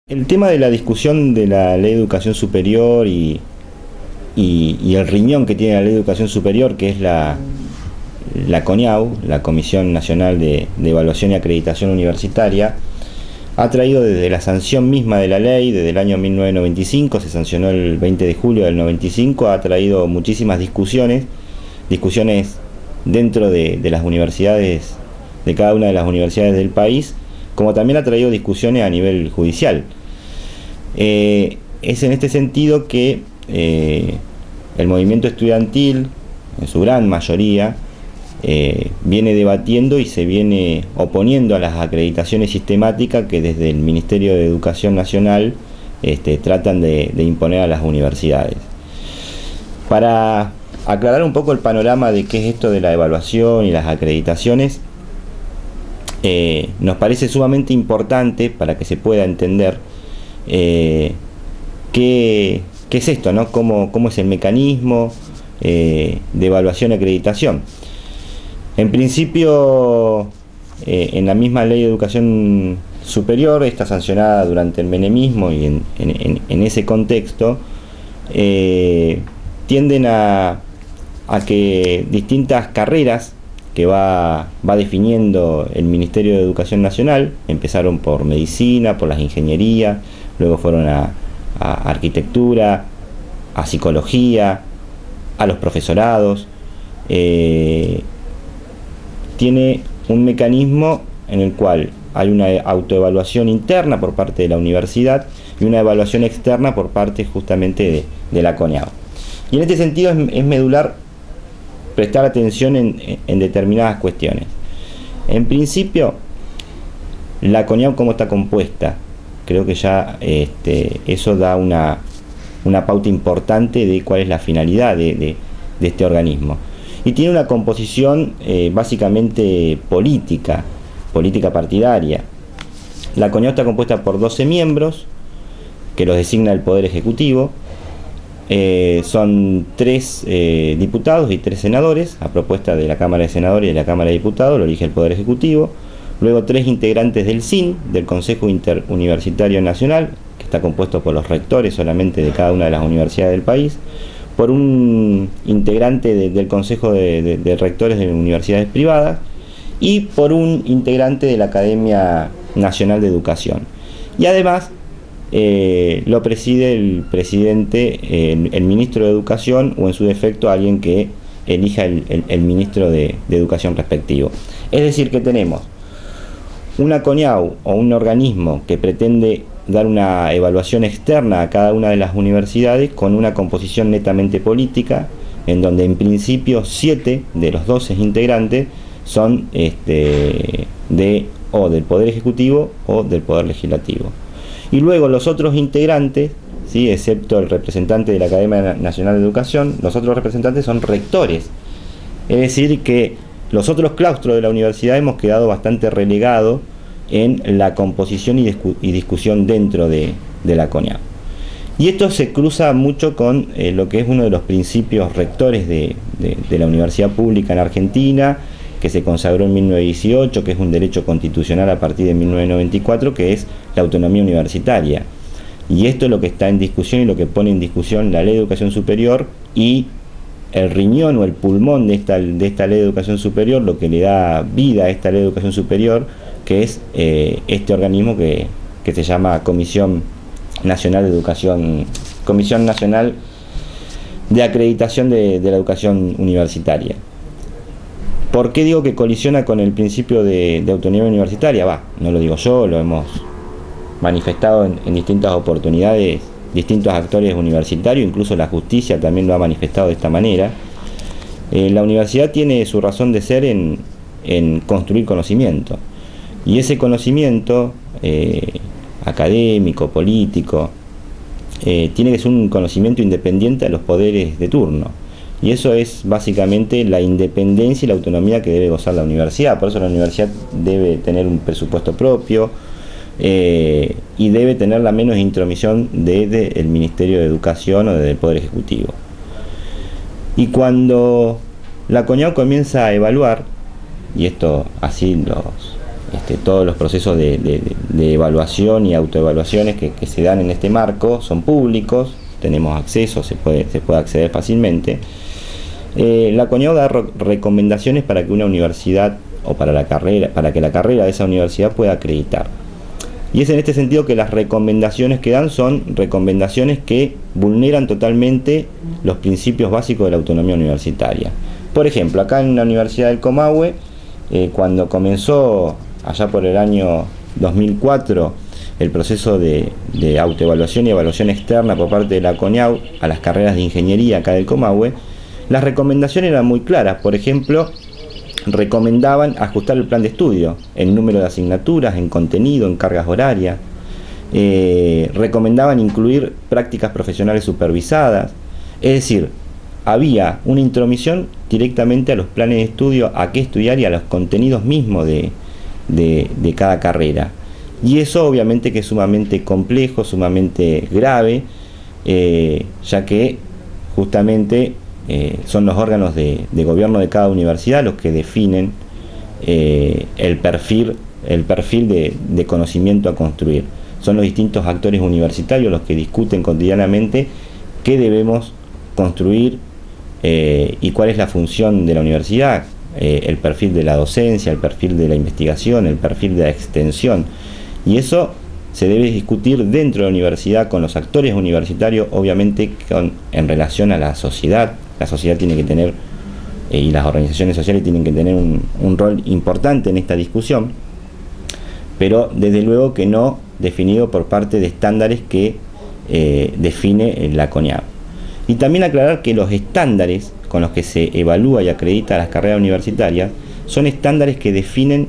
El tema de la discusión de la ley de educación superior y el riñón que tiene la ley de educación superior, que es la CONIAU, la Comisión Nacional de Evaluación y Acreditación Universitaria, ha traído desde la sanción misma de la ley, desde el año 1995, se sancionó el 20 de julio del 95, ha traído muchísimas discusiones dentro de las universidades, de cada una de las universidades del país, como también ha traído discusiones a nivel judicial. Es en este sentido que el movimiento estudiantil, en su gran mayoría, viene debatiendo y se viene oponiendo a las acreditaciones sistemáticas que desde el Ministerio de Educación Nacional tratan de imponer a las universidades. Para aclarar un poco el panorama de qué es esto de la evaluación y las acreditaciones, nos parece sumamente importante para que se pueda entender qué es esto, ¿no? Cómo es el mecanismo de evaluación y acreditación. En principio, en la misma ley de educación superior, está sancionada durante el menemismo y en ese contexto, tienden a que distintas carreras que va definiendo el Ministerio de Educación Nacional, empezaron por medicina, por las ingenierías, luego fueron a arquitectura, a psicología, a los profesorados. Tiene un mecanismo en el cual hay una autoevaluación interna por parte de la universidad y una evaluación externa por parte justamente de la CONIAU. Y en este sentido es medular prestar atención en determinadas cuestiones. En principio, la CONIAU, cómo está compuesta, creo que ya eso da una pauta importante de cuál es la finalidad de este organismo. Y tiene una composición básicamente política partidaria. La CONIAU está compuesta por 12 miembros, que los designa el Poder Ejecutivo. Son 3 diputados y 3 senadores, a propuesta de la Cámara de Senadores y de la Cámara de Diputados, lo elige el Poder Ejecutivo. Luego 3 integrantes del CIN, del Consejo Interuniversitario Nacional, que está compuesto por los rectores solamente de cada una de las universidades del país, por un integrante del Consejo de Rectores de universidades privadas y por un integrante de la Academia Nacional de Educación. Y además lo preside el presidente, el ministro de Educación, o en su defecto alguien que elija el ministro de Educación respectivo. Es decir, que tenemos una CONIAU o un organismo que pretende dar una evaluación externa a cada una de las universidades con una composición netamente política, en donde en principio 7 de los 12 integrantes son del Poder Ejecutivo o del Poder Legislativo. Y luego los otros integrantes, ¿sí?, excepto el representante de la Academia Nacional de Educación, los otros representantes son rectores. Es decir, que los otros claustros de la universidad hemos quedado bastante relegados en la composición y discusión dentro de la CONIAU. Y esto se cruza mucho con lo que es uno de los principios rectores de la universidad pública en Argentina, que se consagró en 1918, que es un derecho constitucional a partir de 1994, que es la autonomía universitaria. Y esto es lo que está en discusión y lo que pone en discusión la Ley de Educación Superior, y el riñón o el pulmón de esta Ley de Educación Superior, lo que le da vida a esta Ley de Educación Superior, que es este organismo que se llama Comisión Nacional de Educación, Comisión Nacional de Acreditación de la Educación Universitaria. ¿Por qué digo que colisiona con el principio de autonomía universitaria? No lo digo yo, lo hemos manifestado en distintas oportunidades, distintos actores universitarios, incluso la justicia también lo ha manifestado de esta manera. La universidad tiene su razón de ser en construir conocimiento, y ese conocimiento académico, político, tiene que ser un conocimiento independiente de los poderes de turno. Y eso es básicamente la independencia y la autonomía que debe gozar la universidad. Por eso la universidad debe tener un presupuesto propio y debe tener la menos intromisión desde el Ministerio de Educación o desde el Poder Ejecutivo. Y cuando la CONIAU comienza a evaluar, y esto así todos los procesos de evaluación y autoevaluaciones que se dan en este marco son públicos, tenemos acceso, se puede acceder fácilmente. La CONIAU da recomendaciones para que una universidad o para que la carrera de esa universidad pueda acreditar. Y es en este sentido que las recomendaciones que dan son recomendaciones que vulneran totalmente los principios básicos de la autonomía universitaria. Por ejemplo, acá en la Universidad del Comahue, cuando comenzó allá por el año 2004 el proceso de autoevaluación y evaluación externa por parte de la CONIAU a las carreras de ingeniería acá del Comahue, las recomendaciones eran muy claras. Por ejemplo, recomendaban ajustar el plan de estudio en número de asignaturas, en contenido, en cargas horarias. Recomendaban incluir prácticas profesionales supervisadas. Es decir, había una intromisión directamente a los planes de estudio, a qué estudiar y a los contenidos mismos de cada carrera. Y eso obviamente que es sumamente complejo, sumamente grave, ya que justamente son los órganos de gobierno de cada universidad los que definen el perfil de conocimiento a construir. Son los distintos actores universitarios los que discuten cotidianamente qué debemos construir y cuál es la función de la universidad, el perfil de la docencia, el perfil de la investigación, el perfil de la extensión. Y eso se debe discutir dentro de la universidad con los actores universitarios, obviamente en relación a la sociedad. La sociedad tiene que tener, y las organizaciones sociales tienen que tener un rol importante en esta discusión, pero desde luego que no definido por parte de estándares que define la CONIAU. Y también aclarar que los estándares con los que se evalúa y acredita las carreras universitarias son estándares que definen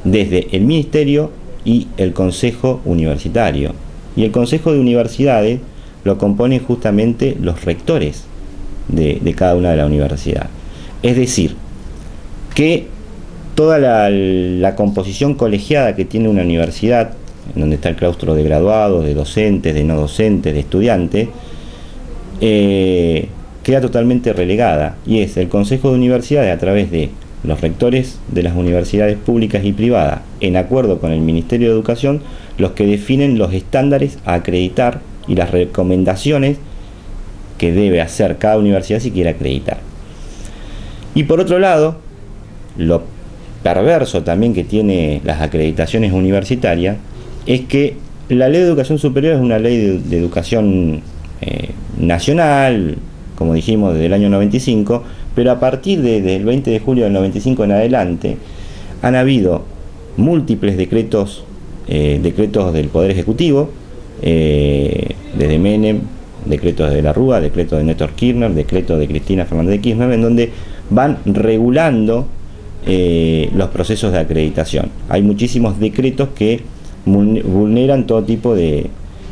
desde el Ministerio y el Consejo Universitario. Y el Consejo de Universidades lo componen justamente los rectores de cada una de las universidades. Es decir, que toda la composición colegiada que tiene una universidad, en donde está el claustro de graduados, de docentes, de no docentes, de estudiantes, queda totalmente relegada, y es el Consejo de Universidades, a través de los rectores de las universidades públicas y privadas, en acuerdo con el Ministerio de Educación, los que definen los estándares a acreditar y las recomendaciones que debe hacer cada universidad si quiere acreditar. Y por otro lado, lo perverso también que tiene las acreditaciones universitarias es que la Ley de Educación Superior es una ley de educación nacional, como dijimos, desde el año 95, pero a partir del 20 de julio del 95 en adelante han habido múltiples decretos del Poder Ejecutivo, desde Menem, decretos de la Rúa, decretos de Néstor Kirchner, decretos de Cristina Fernández de Kirchner, en donde van regulando los procesos de acreditación. Hay muchísimos decretos que vulneran todo tipo de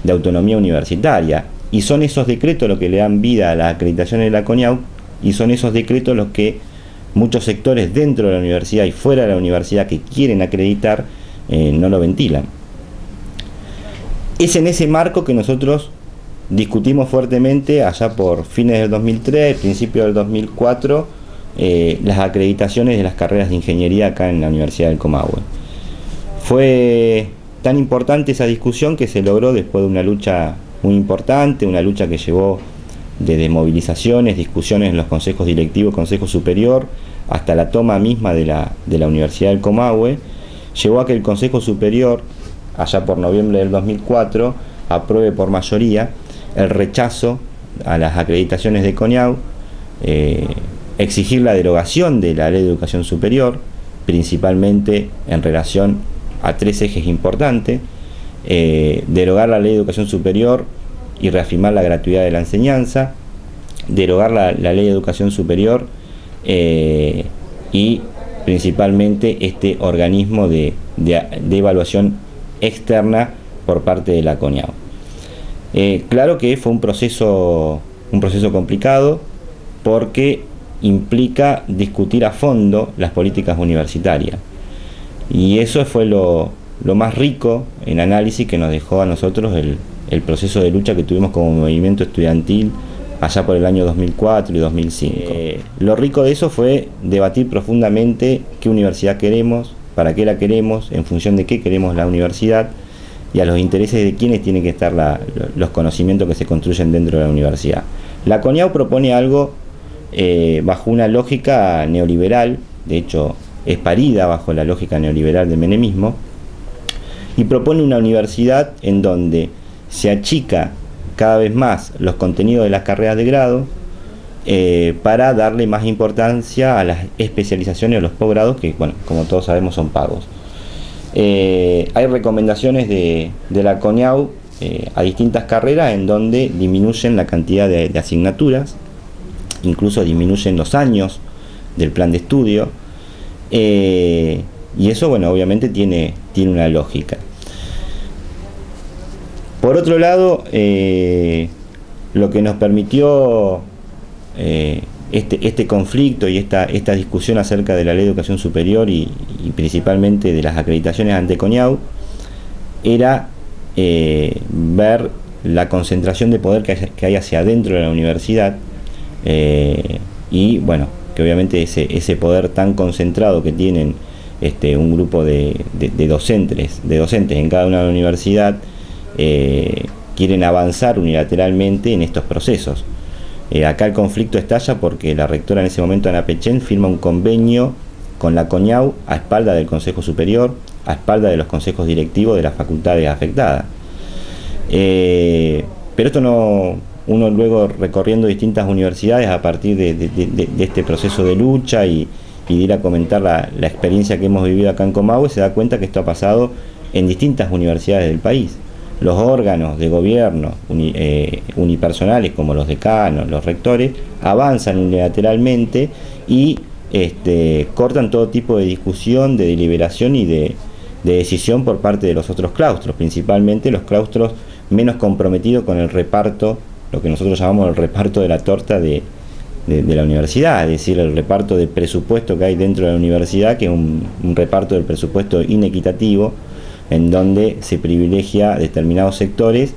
autonomía universitaria, y son esos decretos los que le dan vida a las acreditaciones de la CONIAU, y son esos decretos los que muchos sectores dentro de la universidad y fuera de la universidad que quieren acreditar no lo ventilan. Es en ese marco que nosotros discutimos fuertemente allá por fines del 2003, principio del 2004, las acreditaciones de las carreras de ingeniería acá en la Universidad del Comahue. Fue tan importante esa discusión que se logró después de una lucha muy importante, una lucha que llevó desde movilizaciones, discusiones en los consejos directivos, Consejo Superior, hasta la toma misma de la Universidad del Comahue, llevó a que el Consejo Superior, allá por noviembre del 2004, apruebe por mayoría el rechazo a las acreditaciones de CONIAU, exigir la derogación de la Ley de Educación Superior, principalmente en relación a tres ejes importantes: derogar la Ley de Educación Superior y reafirmar la gratuidad de la enseñanza, derogar la Ley de Educación Superior y principalmente este organismo de evaluación externa por parte de la CONIAU. Claro que fue un proceso complicado, porque implica discutir a fondo las políticas universitarias, y eso fue lo más rico en análisis que nos dejó a nosotros el proceso de lucha que tuvimos como movimiento estudiantil allá por el año 2004 y 2005. Lo rico de eso fue debatir profundamente qué universidad queremos, para qué la queremos, en función de qué queremos la universidad y a los intereses de quiénes tienen que estar los conocimientos que se construyen dentro de la universidad. La CONIAU propone algo bajo una lógica neoliberal, de hecho es parida bajo la lógica neoliberal del menemismo, y propone una universidad en donde se achica cada vez más los contenidos de las carreras de grado para darle más importancia a las especializaciones o los posgrados que, bueno, como todos sabemos, son pagos. Hay recomendaciones de la CONIAU a distintas carreras en donde disminuyen la cantidad de asignaturas, incluso disminuyen los años del plan de estudio, y eso, bueno, obviamente tiene una lógica. Por otro lado, lo que nos permitió este conflicto y esta discusión acerca de la ley de educación superior y principalmente de las acreditaciones ante CONIAU era ver la concentración de poder que hay hacia adentro de la universidad, y bueno, que obviamente ese poder tan concentrado que tienen un grupo de docentes en cada una de la universidad, quieren avanzar unilateralmente en estos procesos. Acá el conflicto estalla porque la rectora en ese momento, Ana Pechen, firma un convenio con la CONIAU a espalda del Consejo Superior, a espalda de los consejos directivos de las facultades afectadas. Pero esto no, uno luego recorriendo distintas universidades a partir de este proceso de lucha y de ir a comentar la experiencia que hemos vivido acá en Comahue, se da cuenta que esto ha pasado en distintas universidades del país. Los órganos de gobierno unipersonales como los decanos, los rectores, avanzan unilateralmente y cortan todo tipo de discusión, de deliberación y de decisión por parte de los otros claustros, principalmente los claustros menos comprometidos con el reparto, lo que nosotros llamamos el reparto de la torta de la universidad, es decir, el reparto de presupuesto que hay dentro de la universidad, que es un reparto del presupuesto inequitativo, en donde se privilegia determinados sectores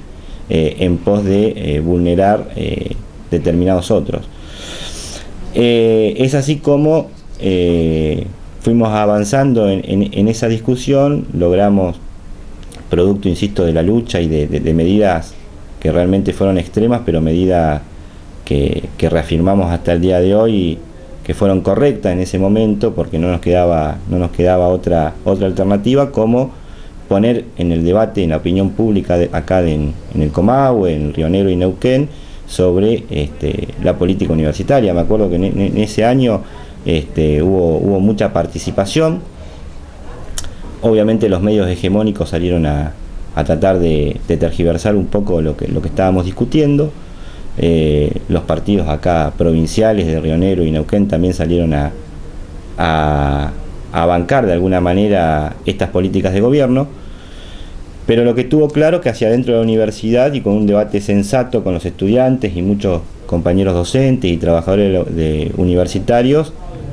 en pos de vulnerar determinados otros. Es así como fuimos avanzando en esa discusión, logramos, producto, insisto, de la lucha y de medidas que realmente fueron extremas, pero medidas que reafirmamos hasta el día de hoy, que fueron correctas en ese momento, porque no nos quedaba otra alternativa, como poner en el debate, en la opinión pública acá en el Comahue, en Río Negro y Neuquén, sobre la política universitaria. Me acuerdo que en ese año hubo mucha participación. Obviamente los medios hegemónicos salieron a tratar de tergiversar un poco lo que estábamos discutiendo. Los partidos acá provinciales de Río Negro y Neuquén también salieron a bancar de alguna manera estas políticas de gobierno. Pero lo que estuvo claro es que hacia adentro de la universidad, y con un debate sensato con los estudiantes y muchos compañeros docentes y trabajadores universitarios,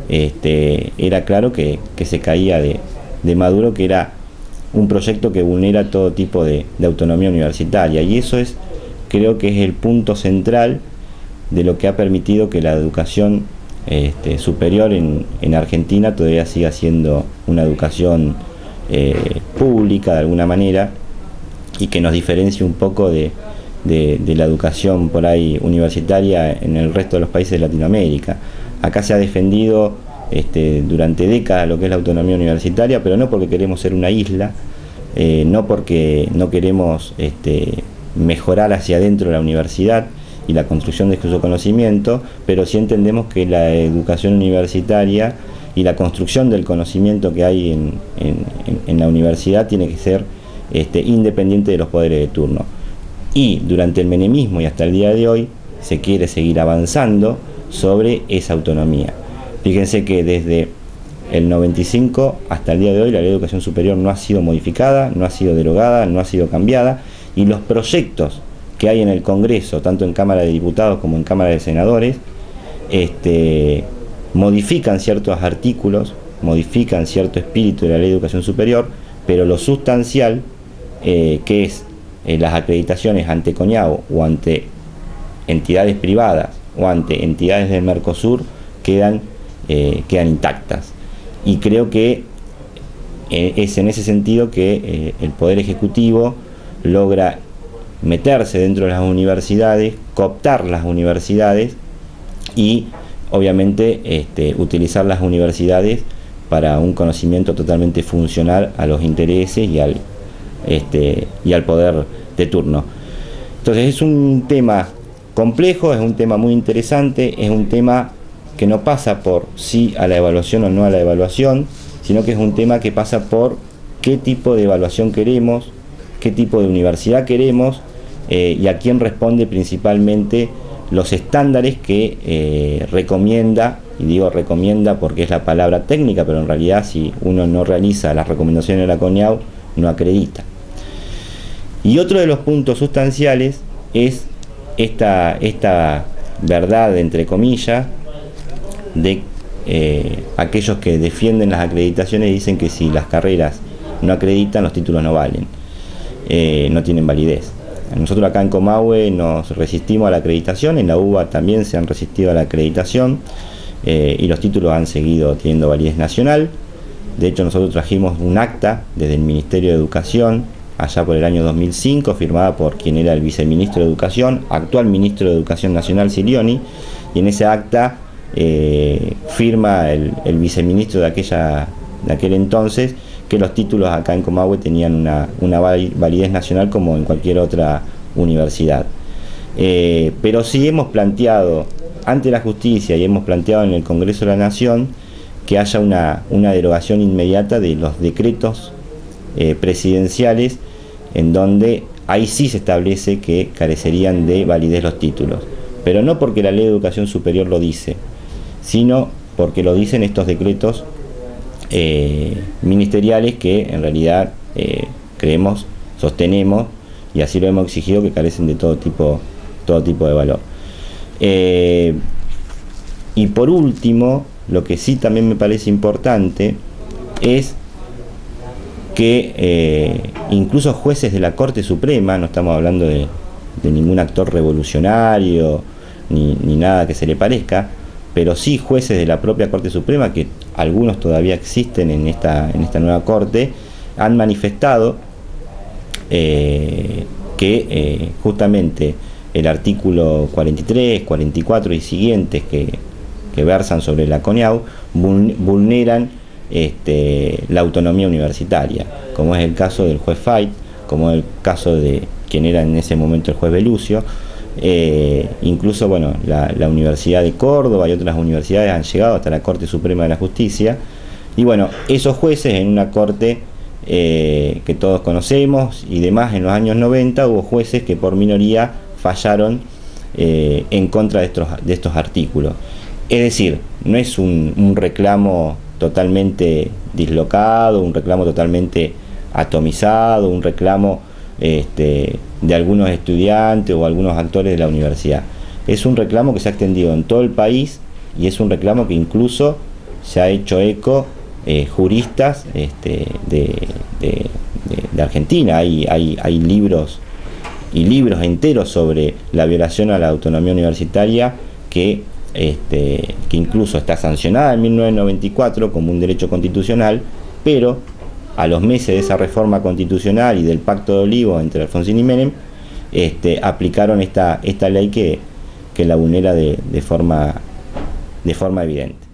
era claro que se caía de Maduro, que era un proyecto que vulnera todo tipo de autonomía universitaria. Y eso creo que es el punto central de lo que ha permitido que la educación superior en Argentina todavía siga siendo una educación pública de alguna manera, y que nos diferencie un poco de la educación por ahí universitaria en el resto de los países de Latinoamérica. Acá se ha defendido durante décadas lo que es la autonomía universitaria, pero no porque queremos ser una isla, no porque no queremos mejorar hacia adentro de la universidad y la construcción de su conocimiento, pero sí entendemos que la educación universitaria y la construcción del conocimiento que hay en la universidad tiene que ser independiente de los poderes de turno. Y durante el menemismo y hasta el día de hoy se quiere seguir avanzando sobre esa autonomía. Fíjense que desde el 95 hasta el día de hoy la ley de educación superior no ha sido modificada, no ha sido derogada, no ha sido cambiada, y los proyectos que hay en el Congreso, tanto en Cámara de Diputados como en Cámara de Senadores, modifican ciertos artículos, modifican cierto espíritu de la ley de educación superior, pero lo sustancial, que es las acreditaciones ante CONIAU o ante entidades privadas o ante entidades del Mercosur, quedan intactas. Y creo que es en ese sentido que el Poder Ejecutivo logra meterse dentro de las universidades, cooptar las universidades y obviamente utilizar las universidades para un conocimiento totalmente funcional a los intereses y al poder de turno. Entonces es un tema complejo, es un tema muy interesante, es un tema que no pasa por sí a la evaluación o no a la evaluación, sino que es un tema que pasa por qué tipo de evaluación queremos, qué tipo de universidad queremos y a quién responde principalmente los estándares que recomienda, y digo recomienda porque es la palabra técnica, pero en realidad si uno no realiza las recomendaciones de la CONEAU, no acredita. Y otro de los puntos sustanciales es esta verdad, entre comillas, de aquellos que defienden las acreditaciones y dicen que si las carreras no acreditan, los títulos no valen, no tienen validez. Nosotros acá en Comahue nos resistimos a la acreditación, en la UBA también se han resistido a la acreditación y los títulos han seguido teniendo validez nacional. De hecho, nosotros trajimos un acta desde el Ministerio de Educación allá por el año 2005, firmada por quien era el viceministro de Educación, actual ministro de Educación Nacional, Silioni, y en ese acta firma el viceministro de aquel entonces que los títulos acá en Comahue tenían una validez nacional como en cualquier otra universidad. Pero sí hemos planteado ante la justicia y hemos planteado en el Congreso de la Nación que haya una derogación inmediata de los decretos presidenciales en donde ahí sí se establece que carecerían de validez los títulos, pero no porque la Ley de Educación Superior lo dice, sino porque lo dicen estos decretos ministeriales que en realidad creemos, sostenemos y así lo hemos exigido, que carecen de todo tipo de valor. Y por último, lo que sí también me parece importante es que incluso jueces de la Corte Suprema, no estamos hablando de ningún actor revolucionario ni nada que se le parezca, pero sí jueces de la propia Corte Suprema, que algunos todavía existen en esta nueva Corte, han manifestado que justamente el artículo 43, 44 y siguientes que versan sobre la CONEAU vulneran la autonomía universitaria, como es el caso del juez Fait, como es el caso de quien era en ese momento el juez Belucio. Incluso bueno, la Universidad de Córdoba y otras universidades han llegado hasta la Corte Suprema de la Justicia, y bueno, esos jueces en una corte que todos conocemos y demás, en los años 90 hubo jueces que por minoría fallaron en contra de estos artículos. Es decir, no es un reclamo totalmente dislocado, un reclamo totalmente atomizado, un reclamo de algunos estudiantes o algunos actores de la universidad. Es un reclamo que se ha extendido en todo el país y es un reclamo que incluso se ha hecho eco juristas de Argentina. Hay libros y libros enteros sobre la violación a la autonomía universitaria que incluso está sancionada en 1994 como un derecho constitucional, pero a los meses de esa reforma constitucional y del Pacto de Olivos entre Alfonsín y Menem, aplicaron esta ley que la vulnera de forma evidente.